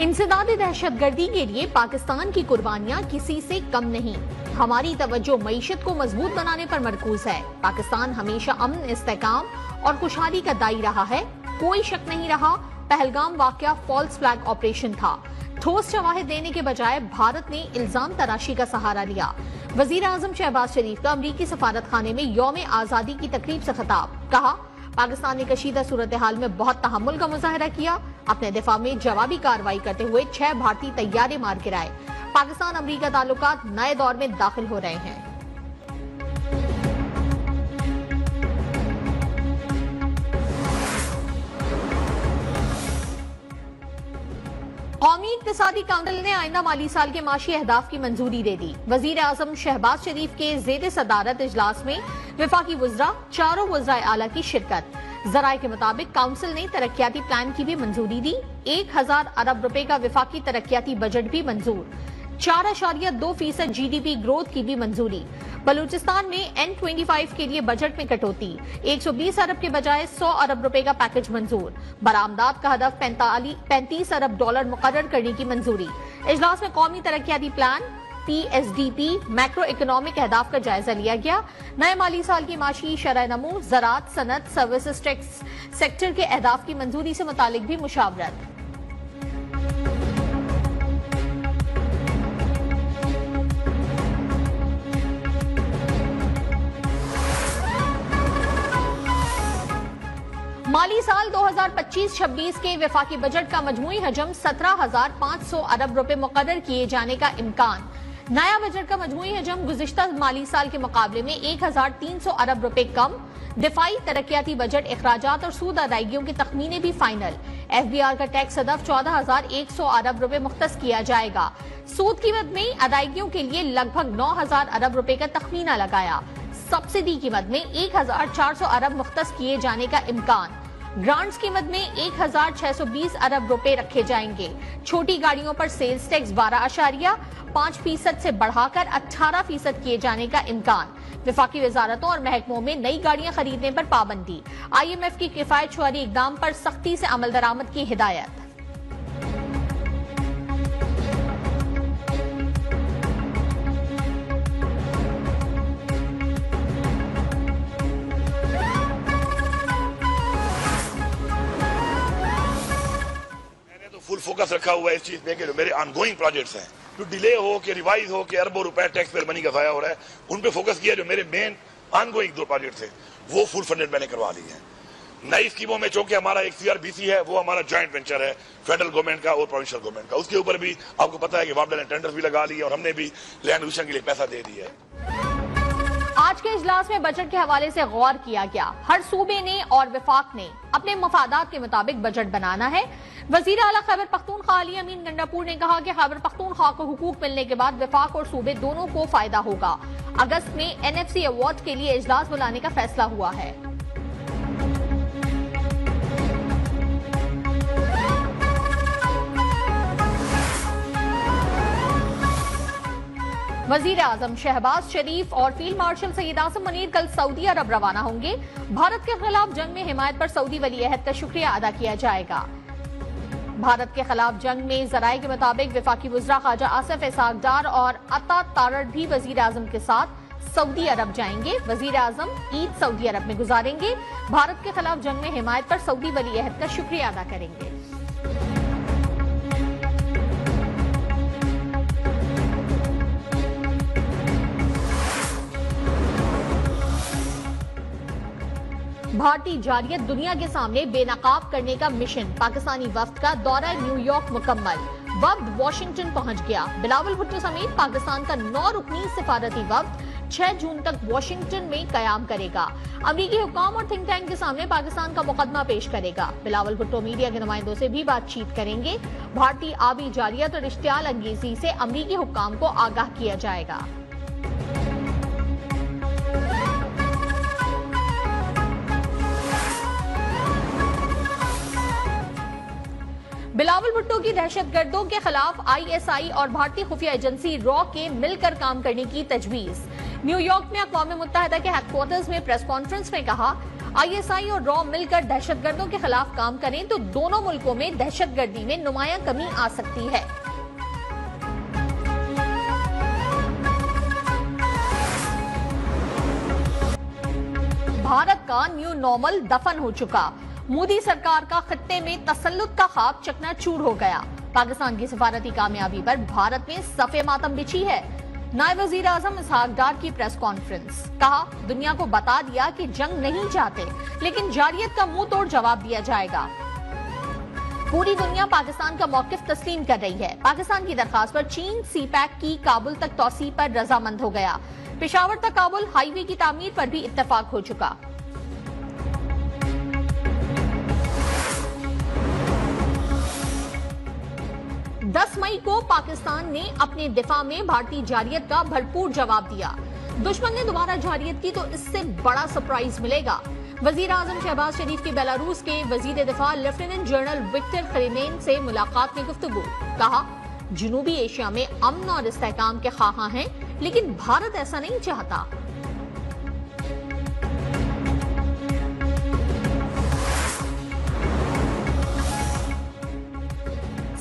इंसदादी दहशतगर्दी के लिए पाकिस्तान की कुर्बानियां किसी से कम नहीं। हमारी तवज्जो मईशत को मजबूत बनाने पर मरकूज है। पाकिस्तान हमेशा अमन, इस्तेकाम और खुशहाली का दाई रहा है। कोई शक नहीं रहा पहलगाम वाकया फॉल्स फ्लैग ऑपरेशन था। ठोस शवाहिद देने के बजाय भारत ने इल्जाम तराशी का सहारा लिया। वजीर आजम शहबाज शरीफ का अमरीकी सफारत खाने में यौम आजादी की तकरीब से खिताब। कहा, पाकिस्तान ने कशीदा सूरत हाल में बहुत तहम्मुल का मुजाहरा किया। अपने दिफा में जवाबी कार्रवाई करते हुए 6 भारतीय तैयारे मार गिराए। पाकिस्तान अमरीका ताल्लुकात नए दौर में दाखिल हो रहे हैं। कौमी इक्तिसादी काउंसिल ने आइंदा माली साल के माशी अहदाफ की मंजूरी दे दी। वजीर आजम शहबाज शरीफ के जेर सदारत इजलास में विफाकी वज़रा, चारों वज़राए आला की शिरकत। जराये के मुताबिक काउंसिल ने तरक्याती प्लान की भी मंजूरी दी। 1000 अरब रुपए का विफाकी तरक्याती बजट भी मंजूर। 4.2% GDP ग्रोथ की भी मंजूरी। बलूचिस्तान में N25 के लिए बजट में कटौती। 120 अरब के बजाय 100 अरब रुपए का पैकेज मंजूर। बरामदात का हदफ 35 अरब डॉलर मुकर्रर करने की मंजूरी। इजलास में कौमी तरक्याती प्लान PSDP मैक्रो इकोनॉमिक अहदाफ का जायजा लिया गया। नए माली साल की माशी शरह नमू, ज़राअत, सनत, सर्विसेज टैक्स सेक्टर के अहदाफ की मंजूरी से मुतालिक भी मुशावरत। माली साल 2025-26 के विफाकी बजट का मजमूई हजम 17,500 अरब रुपए मुकर्रर किए जाने का इम्कान। नया बजट का मजमूई हजम गुज़िश्ता माली साल के मुकाबले में 1,300 अरब रुपए कम। दिफाई तरक्याती बजट अखराजात और सूद अदायगियों के तखमीने भी फाइनल। FBR का टैक्स हदफ 14,100 अरब रुपए मुख्तस किया जाएगा। सूद कीमत में अदायगियों के लिए लगभग 9,000 अरब रुपए का तखमीना लगाया। सब्सिडी कीमत में 1,400 अरब मुख्तस किए जाने का इम्कान। ग्रांट्स कीमत में 1,620 अरब रुपए रखे जाएंगे। छोटी गाड़ियों पर सेल्स टैक्स 12.5% से बढ़ाकर 18% किए जाने का इम्कान। विफाकी वजारतों और महकमों में नई गाड़ियां खरीदने पर पाबंदी। IMF की किफायत शुमारी इकदाम पर सख्ती से अमल दरामद की हिदायत। फुल फोकस रखा हुआ है इस चीज पे कि जो मेरे ऑनगोइंग प्रोजेक्ट्स हैं, जो डिले हो के रिवाइज हो के अरबों रुपए टैक्स पेयर मनी का जाया हो रहा है, उन पे फोकस किया। जो मेरे मेन ऑनगोइंग 2 प्रोजेक्ट थे वो फुल फंडेड मैंने करवा ली है। नई स्कीमों में चूंकि हमारा एक CRBC है, वो हमारा जॉइंट वेंचर है फेडरल गवर्नमेंट का और प्रोविंशियल गवर्नमेंट का। उसके ऊपर भी आपको पता है कि वापडा ने टेंडर भी लगा लिए और हमने भी लैंड एक्विजिशन के लिए पैसा दे दिया है। आज के इजलास में बजट के हवाले से गौर किया गया। हर सूबे ने और विफाक ने अपने मफादात के मुताबिक बजट बनाना है। वजीर आला खैबर पख्तूनख्वा अली अमीन गंडापुर ने कहा कि खैबर पख्तूनख्वा को हुकूक मिलने के बाद विफाक और सूबे दोनों को फायदा होगा। अगस्त में NFC अवार्ड के लिए इजलास बुलाने का फैसला हुआ है। वजीर आजम शहबाज शरीफ और फील्ड मार्शल सईद आसिम मुनीर कल सऊदी अरब रवाना होंगे। भारत के खिलाफ जंग में हिमायत पर सऊदी वली अहद का शुक्रिया अदा किया जाएगा। भारत के खिलाफ जंग में जराये के मुताबिक विफाकी वज़रा ख्वाजा आसिफ इसहाक डार और अता तारड़ भी वजीर आजम के साथ सऊदी अरब जाएंगे। वजीर आजम ईद सऊदी अरब में गुजारेंगे। भारत के खिलाफ जंग में हिमायत पर सऊदी वली अहद का शुक्रिया अदा करेंगे। भारतीय जारियत दुनिया के सामने बेनकाब करने का मिशन। पाकिस्तानी वफ्द का दौरा न्यूयॉर्क मुकम्मल। वफ्द वॉशिंगटन पहुंच गया। बिलावल भुट्टो समेत पाकिस्तान का 9 रुकनी सिफारती वफ्द 6 जून तक वॉशिंगटन में कयाम करेगा। अमरीकी हुक्काम और थिंक टैंक के सामने पाकिस्तान का मुकदमा पेश करेगा। बिलावल भुट्टो मीडिया के नुमाइंदों से भी बातचीत करेंगे। भारतीय आबी जारियत और इश्तियाल अंगेजी से अमरीकी हुक्काम को आगाह किया जाएगा। बिलावल भुट्टो की दहशतगर्दों के खिलाफ ISI और भारतीय खुफिया एजेंसी रॉ के मिलकर काम करने की तजवीज। न्यूयॉर्क में अक़वाम मुत्तहिदा के हेडक्वार्टर्स में प्रेस कॉन्फ्रेंस में कहा, ISI और रॉ मिलकर दहशतगर्दों के खिलाफ काम करें तो दोनों मुल्कों में दहशतगर्दी में नुमायां कमी आ सकती है। भारत का न्यू नॉर्मल दफन हो चुका। मोदी सरकार का खित्ते में तसल्लुत का ख्वाब चकनाचूर हो गया। पाकिस्तान की सफारती कामयाबी पर भारत में सफे मातम बिछी है। नायब वजीर आजम इसहाक डार की प्रेस कॉन्फ्रेंस, कहा दुनिया को बता दिया कि जंग नहीं चाहते, लेकिन जारियत का मुंह तोड़ जवाब दिया जाएगा। पूरी दुनिया पाकिस्तान का मौकिफ तस्लीम कर रही है। पाकिस्तान की दरखास्त पर चीन CPEC की काबुल तक तौसी पर रजामंद हो गया। पेशावर तक काबुल हाईवे की तामीर पर भी इत्तेफाक हो चुका। दस मई को पाकिस्तान ने अपने दिफा में भारतीय जारियत का भरपूर जवाब दिया। दुश्मन ने दोबारा जारियत की तो इससे बड़ा सरप्राइज मिलेगा। वजीर आजम शहबाज शरीफ की बेलारूस के वजीर दिफा लेफ्टिनेंट जनरल विक्टर खरीमेन से मुलाकात में गुफ्तगू, कहा जनूबी एशिया में अमन और इस्तेहकाम के ख्वाहां हैं, लेकिन भारत ऐसा नहीं चाहता।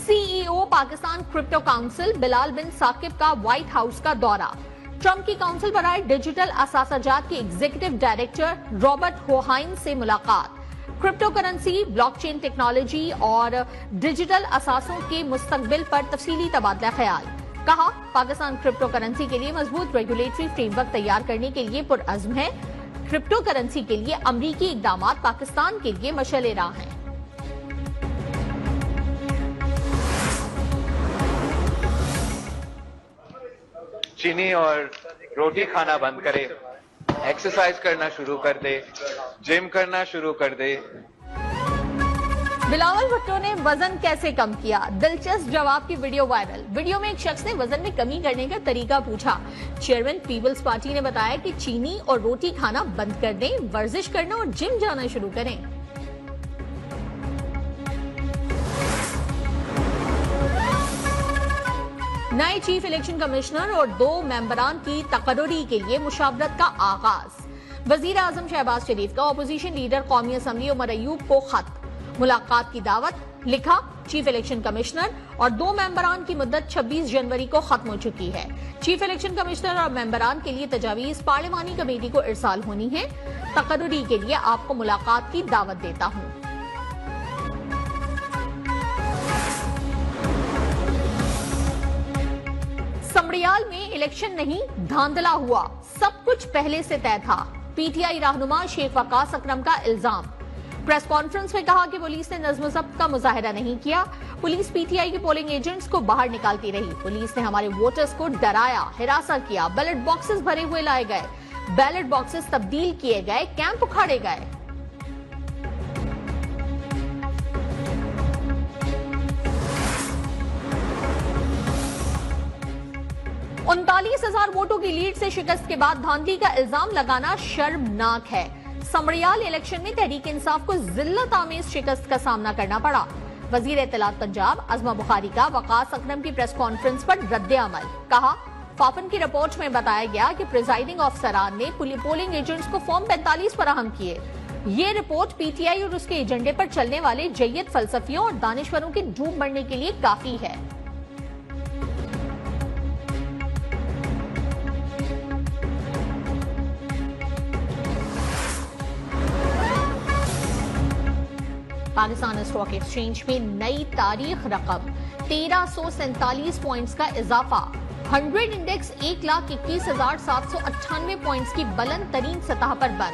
CEO Pakistan crypto council Bilal bin Saqib का व्हाइट हाउस का दौरा। ट्रंप की काउंसिल पर आए डिजिटल असासाजात के एग्जीक्यूटिव डायरेक्टर रॉबर्ट होहाइन से मुलाकात। क्रिप्टो करेंसी, ब्लॉकचेन टेक्नोलॉजी और डिजिटल असासों के मुस्तकबिल पर तफसीली तबादला ख्याल। कहा पाकिस्तान क्रिप्टो करेंसी के लिए मजबूत रेगुलेटरी फ्रेमवर्क तैयार करने के लिए पुरअज़्म है। क्रिप्टो करेंसी के लिए अमरीकी इक़दामात पाकिस्तान के लिए मशअले राह हैं। चीनी और रोटी खाना बंद करे, एक्सरसाइज करना शुरू कर दे, जिम करना शुरू कर दे। बिलावल भुट्टो ने वजन कैसे कम किया? दिलचस्प जवाब की वीडियो वायरल। वीडियो में एक शख्स ने वजन में कमी करने का तरीका पूछा। चेयरमैन पीपल्स पार्टी ने बताया कि चीनी और रोटी खाना बंद कर दें, वर्जिश करना और जिम जाना शुरू करें। नए चीफ इलेक्शन कमिश्नर और 2 मेंबरान की तकर्रुरी के लिए मुशावरत का आगाज। वजीर आजम शहबाज शरीफ का अपोजिशन लीडर कौमी असम्बली उमर अयूब को खत, मुलाकात की दावत। लिखा चीफ इलेक्शन कमिश्नर और 2 मेंबरान की मुद्दत 26 जनवरी को खत्म हो चुकी है। चीफ इलेक्शन कमिश्नर और मेंबरान के लिए तजावीज पार्लिमानी कमेटी को इरसाल होनी है। तकर्रुरी के लिए आपको मुलाकात की दावत देता हूँ। समड़ियाल में इलेक्शन नहीं धांधला हुआ, सब कुछ पहले से तय था। PTI रहनुमा शेख वकास अकरम का इल्जाम। प्रेस कॉन्फ्रेंस में कहा कि पुलिस ने नज्म ज़ब्त का मुजाहिरा नहीं किया। पुलिस PTI के पोलिंग एजेंट्स को बाहर निकालती रही। पुलिस ने हमारे वोटर्स को डराया, हिरासा किया। बैलेट बॉक्सेस भरे हुए लाए गए, बैलेट बॉक्सेस तब्दील किए गए, कैंप उखाड़े गए। उनतालीस 39,000 वोटों की लीड से शिकस्त के बाद धांधली का इल्जाम लगाना शर्मनाक है। समड़ियाल इलेक्शन में तहरीक इंसाफ को जिल्लत आमेज शिकस्त का सामना करना पड़ा। वजीर इत्तलात पंजाब अज़मा बुखारी का वकास अकरम की प्रेस कॉन्फ्रेंस पर रद्द अमल। कहा फाफन की रिपोर्ट में बताया गया कि प्रिजाइडिंग ऑफिसरान ने पोलिंग एजेंट्स को फॉर्म 45 फराहम किए। ये रिपोर्ट PTI और उसके एजेंडे पर चलने वाले जय्यद फलसफियों और दानिश्वरों के डूब मरने के लिए काफी है। पाकिस्तान स्टॉक एक्सचेंज में नई तारीख रकम 1347 पॉइंट्स का इजाफा। 100 इंडेक्स 1,21,798 पॉइंट्स की बुलंद तरीन सतह पर बंद।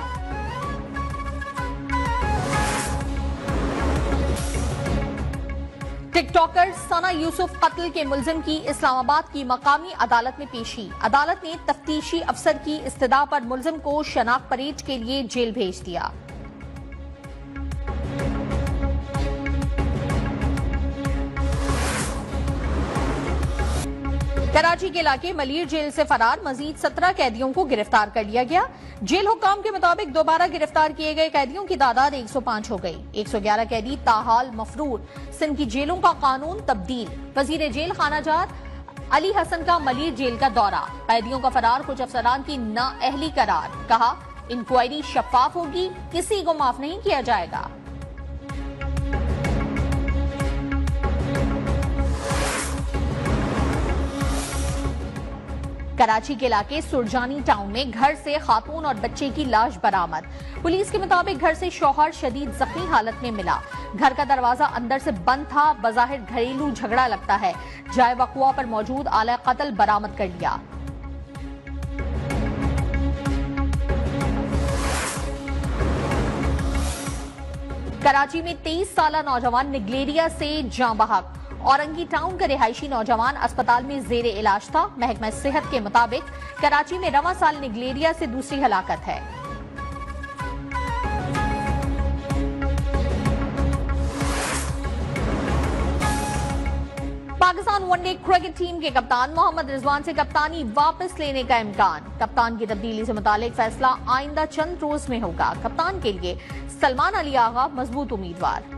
टिकटॉकर सना यूसुफ कत्ल के मुल्जिम की इस्लामाबाद की मकामी अदालत में पेशी। अदालत ने तफ्तीशी अफसर की इस्तदा पर मुल्जिम को शनाख्त परेड के लिए जेल भेज दिया। कराची के इलाके मलीर जेल से फरार मजीद 17 कैदियों को गिरफ्तार कर लिया गया। जेल हुक्काम के मुताबिक दोबारा गिरफ्तार किए गए कैदियों की तादाद 105 हो गई। 111 कैदी ताहाल मफरूर। सिंध की जेलों का कानून तब्दील। वजीर जेल खानाजार अली हसन का मलीर जेल का दौरा। कैदियों का फरार कुछ अफसरान की नाअहली करार। कहा इंक्वायरी शफाफ होगी, किसी को माफ नहीं किया जाएगा। कराची के इलाके सुरजानी टाउन में घर से खातून और बच्चे की लाश बरामद। पुलिस के मुताबिक घर से शौहर शदीद जख्मी हालत में मिला। घर का दरवाजा अंदर से बंद था। बज़ाहिर घरेलू झगड़ा लगता है। जाए वक़्वा पर मौजूद आला कत्ल बरामद कर लिया। कराची में 23 साला नौजवान निगलेरिया से जाँ बहक। औरंगी टाउन का रिहायशी नौजवान अस्पताल में जेरे इलाज था। महकमा सेहत के मुताबिक कराची में रवां साल निगलेरिया से दूसरी हलाकत है। पाकिस्तान वनडे क्रिकेट टीम के कप्तान मोहम्मद रिजवान से कप्तानी वापस लेने का इम्कान। कप्तान की तब्दीली से मुतालिक फैसला आइंदा चंद रोज में होगा। कप्तान के लिए सलमान अली आगा मजबूत उम्मीदवार।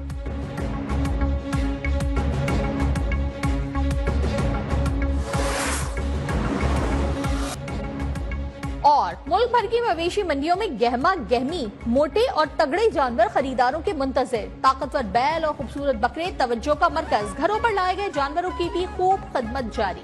और मुल्क भर की मवेशी मंडियों में गहमा गहमी, मोटे और तगड़े जानवर खरीदारों के मुंतजिर। ताकतवर बैल और खूबसूरत बकरे तवज्जो का मरकज। घरों पर लाए गए जानवरों की भी खूब खिदमत जारी।